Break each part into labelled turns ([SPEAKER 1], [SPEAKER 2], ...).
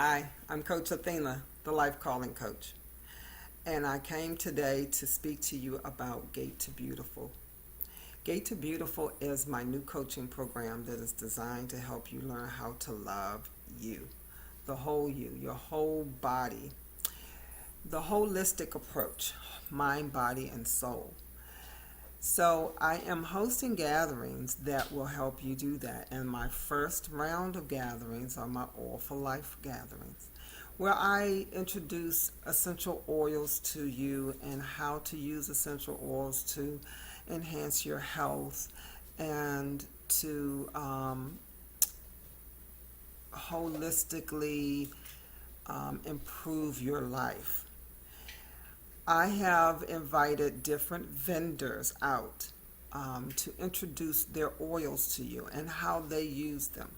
[SPEAKER 1] Hi, I'm Coach Athena, the Life Calling Coach, and I came today to speak to you about Gate to Beautiful. Gate to Beautiful is my new coaching program that is designed to help you learn how to love you, the whole you, your whole body, the holistic approach, mind, body, and soul. So I am hosting gatherings that will help you do that. And my first round of gatherings are my All for Life gatherings, where I introduce essential oils to you and how to use essential oils to enhance your health and to holistically improve your life. I have invited different vendors out to introduce their oils to you and how they use them.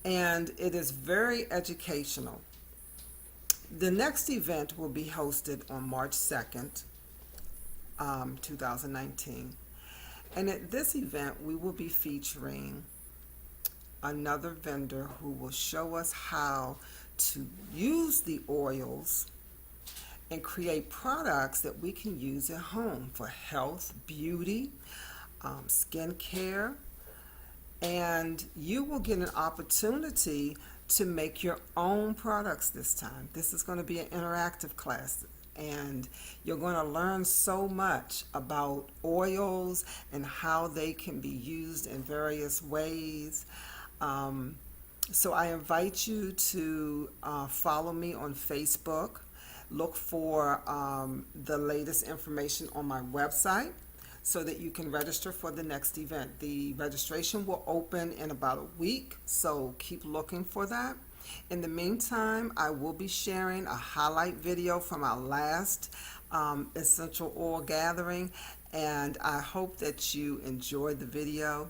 [SPEAKER 1] And it is very educational. The next event will be hosted on March 2nd, 2019. And at this event, we will be featuring another vendor who will show us how to use the oils and create products that we can use at home for health, beauty, skin care, and you will get an opportunity to make your own products this time. This is going to be an interactive class, and you're going to learn so much about oils and how they can be used in various ways. So I invite you to follow me on Facebook. Look for the latest information on my website so that you can register for the next event. The registration will open in about a week, so keep looking for that. In the meantime, I will be sharing a highlight video from our last essential oil gathering, and I hope that you enjoyed the video.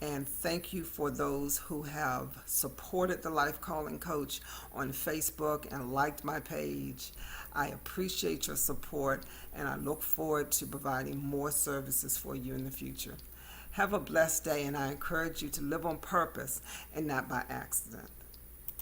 [SPEAKER 1] And thank you for those who have supported the Life Calling Coach on Facebook and liked my page. I appreciate your support, and I look forward to providing more services for you in the future. Have a blessed day, and I encourage you to live on purpose and not by accident.